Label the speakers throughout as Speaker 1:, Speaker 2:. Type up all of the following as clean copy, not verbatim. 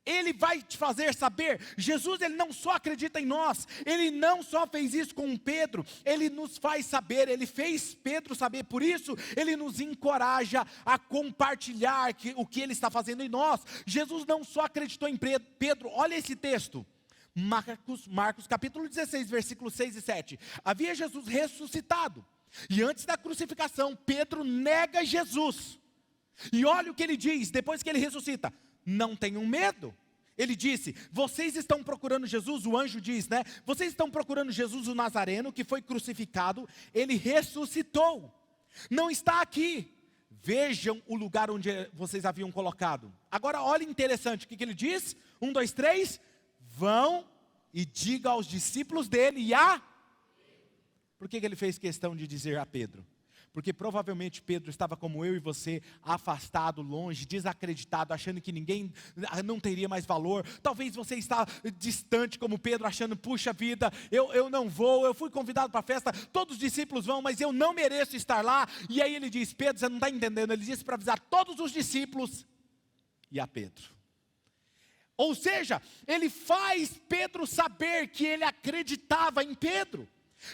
Speaker 1: Ele vai te fazer saber. Jesus, ele não só acredita em nós, ele não só fez isso com Pedro, ele nos faz saber, ele fez Pedro saber, por isso ele nos encoraja a compartilhar o que ele está fazendo em nós. Jesus não só acreditou em Pedro, olha esse texto, Marcos capítulo 16, versículos 6 e 7, havia Jesus ressuscitado, e antes da crucificação, Pedro nega Jesus, e olha o que ele diz, depois que ele ressuscita: não tenham medo. Ele disse: vocês estão procurando Jesus, o anjo diz, né? Vocês estão procurando Jesus o Nazareno, que foi crucificado, ele ressuscitou, não está aqui, vejam o lugar onde vocês haviam colocado. Agora olha interessante, o que ele diz? 1, 2, 3, vão e diga aos discípulos dele Por que ele fez questão de dizer a Pedro? Porque provavelmente Pedro estava como eu e você, afastado, longe, desacreditado, achando que ninguém não teria mais valor. Talvez você está distante como Pedro, achando: puxa vida, eu não vou, eu fui convidado para a festa, todos os discípulos vão, mas eu não mereço estar lá. E aí ele diz: Pedro, você não está entendendo, ele disse para avisar todos os discípulos e a Pedro. Ou seja, ele faz Pedro saber que ele acreditava em Pedro.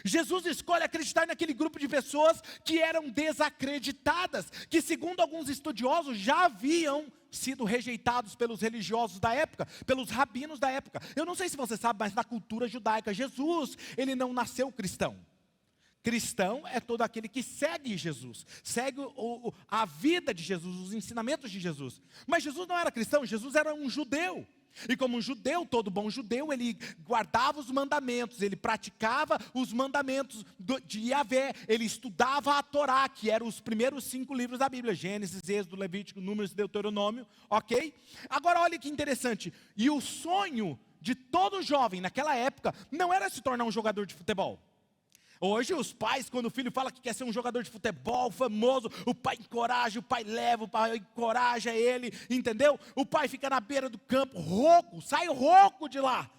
Speaker 1: Jesus escolhe acreditar naquele grupo de pessoas que eram desacreditadas, que segundo alguns estudiosos já haviam sido rejeitados pelos religiosos da época, pelos rabinos da época. Eu não sei se você sabe, mas na cultura judaica, Jesus, ele não nasceu cristão. Cristão é todo aquele que segue Jesus, segue a vida de Jesus, os ensinamentos de Jesus. Mas Jesus não era cristão, Jesus era um judeu. E como um judeu, todo bom judeu, ele guardava os mandamentos, ele praticava os mandamentos de Yahvé, ele estudava a Torá, que eram os primeiros 5 livros da Bíblia: Gênesis, Êxodo, Levítico, Números e Deuteronômio, ok? Agora olha que interessante, e o sonho de todo jovem naquela época não era se tornar um jogador de futebol. Hoje os pais, quando o filho fala que quer ser um jogador de futebol famoso, o pai encoraja, o pai leva, o pai encoraja ele, entendeu? O pai fica na beira do campo, rouco, sai rouco de lá,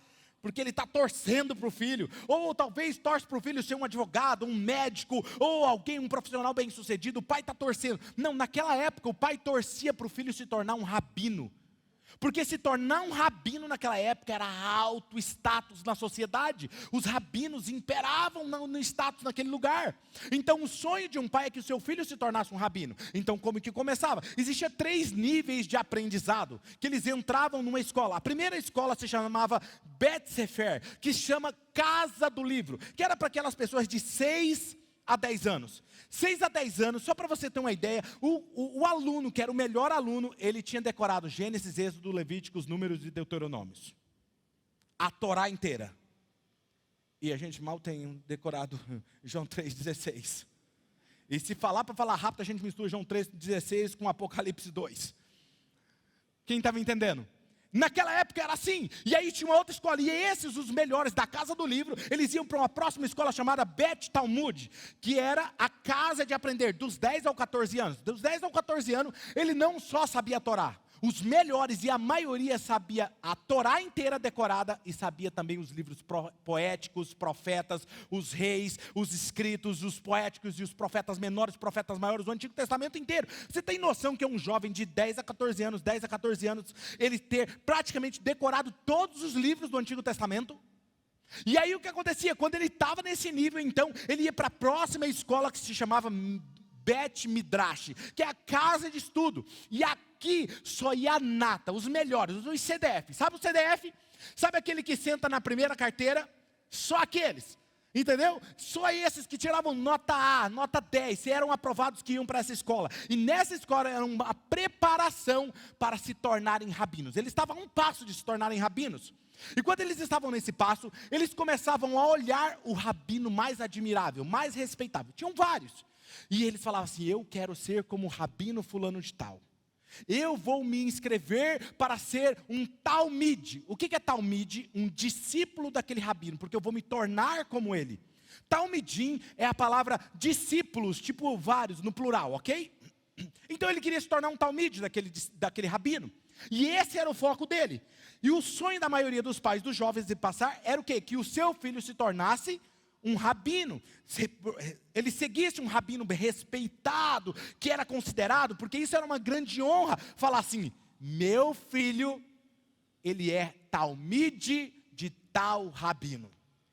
Speaker 1: porque ele está torcendo para o filho, ou talvez torce para o filho ser um advogado, um médico, ou alguém, um profissional bem sucedido. O pai está torcendo. Não, naquela época o pai torcia para o filho se tornar um rabino, porque se tornar um rabino naquela época era alto status na sociedade. Os rabinos imperavam no status naquele lugar. Então o sonho de um pai é que o seu filho se tornasse um rabino. Então como que começava? Existia 3 níveis de aprendizado, que eles entravam numa escola. A primeira escola se chamava Bet Sefer, que chama Casa do Livro, que era para aquelas pessoas de 6 a 10 anos. 6 a 10 anos, só para você ter uma ideia, o aluno, que era o melhor aluno, ele tinha decorado Gênesis, Êxodo, Levíticos, Números e Deuteronômios. A Torá inteira. E a gente mal tem decorado João 3,16. E se falar para falar rápido, a gente mistura João 3,16 com Apocalipse 2. Quem estava entendendo? Naquela época era assim, e aí tinha uma outra escola, e esses, os melhores da Casa do Livro, eles iam para uma próxima escola chamada Bet Talmud, que era a casa de aprender, dos 10 ao 14 anos. Dos 10 ao 14 anos, ele não só sabia a Torá, os melhores, e a maioria sabia a Torá inteira decorada, e sabia também os livros poéticos, profetas, os reis, os escritos, os poéticos e os profetas menores, profetas maiores, o Antigo Testamento inteiro. Você tem noção que é um jovem de 10 a 14 anos, ele ter praticamente decorado todos os livros do Antigo Testamento? E aí o que acontecia? Quando ele estava nesse nível, então, ele ia para a próxima escola, que se chamava Bet Midrash, que é a casa de estudo. E aqui só ia a nata, os melhores, os CDF. Sabe o CDF? Sabe aquele que senta na primeira carteira? Só aqueles, entendeu? Só esses que tiravam nota A, nota 10, eram aprovados que iam para essa escola. E nessa escola era uma preparação para se tornarem rabinos. Eles estavam a um passo de se tornarem rabinos. E quando eles estavam nesse passo, eles começavam a olhar o rabino mais admirável, mais respeitável. Tinham vários. E eles falavam assim: eu quero ser como o rabino fulano de tal. Eu vou me inscrever para ser um talmide. O que é talmide? Um discípulo daquele rabino, porque eu vou me tornar como ele. Talmidim é a palavra discípulos, tipo vários, no plural, ok? Então ele queria se tornar um talmide daquele rabino. E esse era o foco dele. E o sonho da maioria dos pais dos jovens de passar era o quê? Que o seu filho se tornasse um rabino, ele seguisse um rabino respeitado, que era considerado, porque isso era uma grande honra, falar assim: meu filho ele é talmide de tal rabino.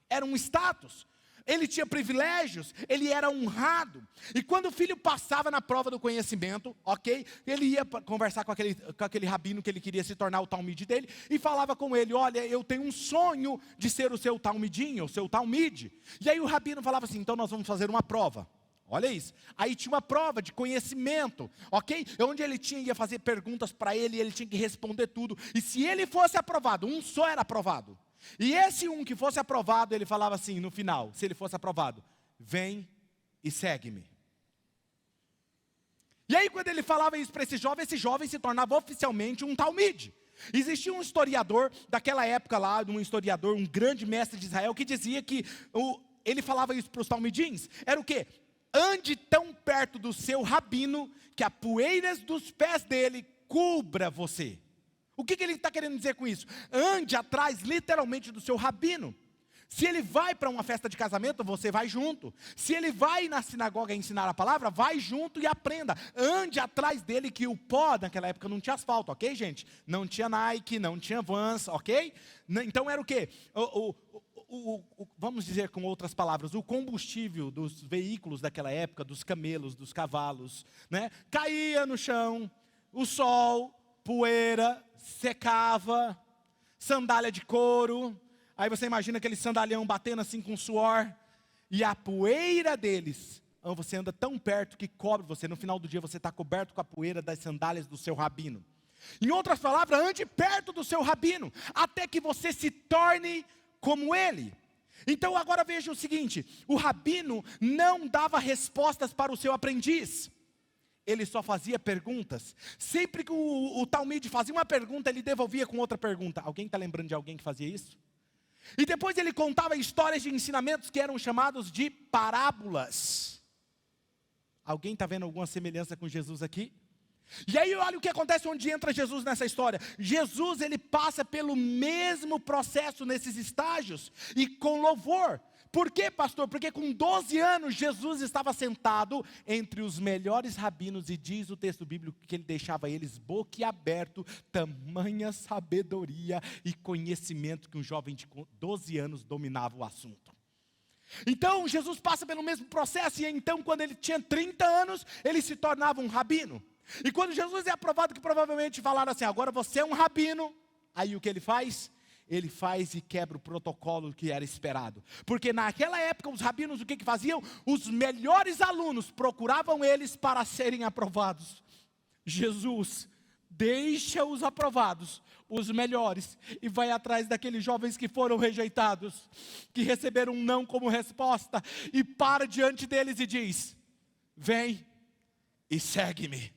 Speaker 1: Era um status. Ele tinha privilégios, ele era honrado. E quando o filho passava na prova do conhecimento, ok? Ele ia conversar com aquele rabino que ele queria se tornar o talmide dele, e falava com ele, olha, eu tenho um sonho de ser o seu talmidinho, o seu talmide. E aí o rabino falava assim, então nós vamos fazer uma prova. Olha isso. Aí tinha uma prova de conhecimento, ok? Onde ele ia fazer perguntas para ele, e ele tinha que responder tudo. E se ele fosse aprovado, um só era aprovado. E esse um que fosse aprovado, ele falava assim no final, se ele fosse aprovado, vem e segue-me. E aí quando ele falava isso para esse jovem se tornava oficialmente um talmide. Existia um historiador daquela época lá, um grande mestre de Israel, que dizia que ele falava isso para os talmidins, era o quê? Ande tão perto do seu rabino, que a poeira dos pés dele cubra você. O que ele está querendo dizer com isso? Ande atrás literalmente do seu rabino. Se ele vai para uma festa de casamento, você vai junto. Se ele vai na sinagoga ensinar a palavra, vai junto e aprenda. Ande atrás dele, que o pó, naquela época não tinha asfalto, ok, gente? Não tinha Nike, não tinha Vans, ok? Então era o quê? Vamos dizer com outras palavras, o combustível dos veículos daquela época, dos camelos, dos cavalos, né? Caía no chão, o sol, poeira, secava, sandália de couro, aí você imagina aquele sandalhão batendo assim com suor, e a poeira deles, você anda tão perto que cobre você, no final do dia você está coberto com a poeira das sandálias do seu rabino. Em outras palavras, ande perto do seu rabino, até que você se torne como ele. Então agora veja o seguinte, o rabino não dava respostas para o seu aprendiz, ele só fazia perguntas. Sempre que o talmide fazia uma pergunta, ele devolvia com outra pergunta. Alguém está lembrando de alguém que fazia isso? E depois ele contava histórias de ensinamentos que eram chamados de parábolas. Alguém está vendo alguma semelhança com Jesus aqui? E aí olha o que acontece onde entra Jesus nessa história. Jesus, ele passa pelo mesmo processo nesses estágios, e com louvor. Por quê, pastor? Porque com 12 anos Jesus estava sentado entre os melhores rabinos, e diz o texto bíblico que ele deixava eles boquiaberto, tamanha sabedoria e conhecimento que um jovem de 12 anos dominava o assunto. Então Jesus passa pelo mesmo processo, e então quando ele tinha 30 anos, ele se tornava um rabino. E quando Jesus é aprovado, que provavelmente falaram assim, agora você é um rabino, aí o que ele faz? Ele faz e quebra o protocolo que era esperado. Porque naquela época os rabinos o que faziam? Os melhores alunos procuravam eles para serem aprovados. Jesus deixa os aprovados, os melhores, e vai atrás daqueles jovens que foram rejeitados, que receberam um não como resposta, e para diante deles e diz, vem e segue-me.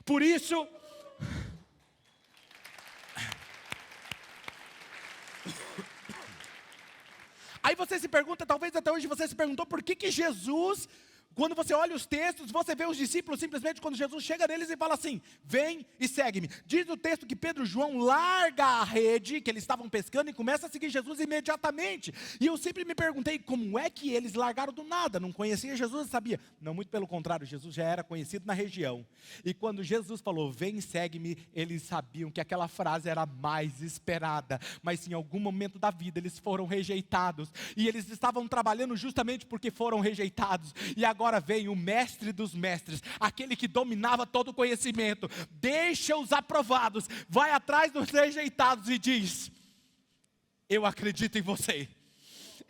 Speaker 1: Por isso, aí você se pergunta, talvez até hoje você se perguntou, por que Jesus, quando você olha os textos, você vê os discípulos simplesmente quando Jesus chega neles e fala assim, vem e segue-me. Diz o texto que Pedro e João larga a rede, que eles estavam pescando, e começa a seguir Jesus imediatamente. E eu sempre me perguntei, como é que eles largaram do nada? Não conhecia Jesus, sabia? Não, muito pelo contrário, Jesus já era conhecido na região. E quando Jesus falou, vem e segue-me, eles sabiam que aquela frase era a mais esperada. Mas em algum momento da vida eles foram rejeitados. E eles estavam trabalhando justamente porque foram rejeitados. E agora vem o mestre dos mestres, aquele que dominava todo o conhecimento, deixa os aprovados, vai atrás dos rejeitados e diz, eu acredito em você.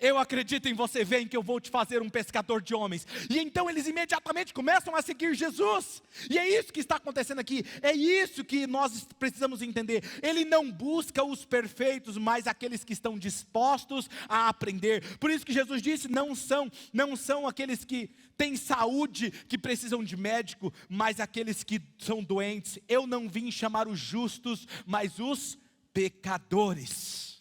Speaker 1: Eu acredito em você, vem que eu vou te fazer um pescador de homens. E então eles imediatamente começam a seguir Jesus. E é isso que está acontecendo aqui. É isso que nós precisamos entender. Ele não busca os perfeitos, mas aqueles que estão dispostos a aprender. Por isso que Jesus disse, não são aqueles que têm saúde, que precisam de médico, mas aqueles que são doentes. Eu não vim chamar os justos, mas os pecadores.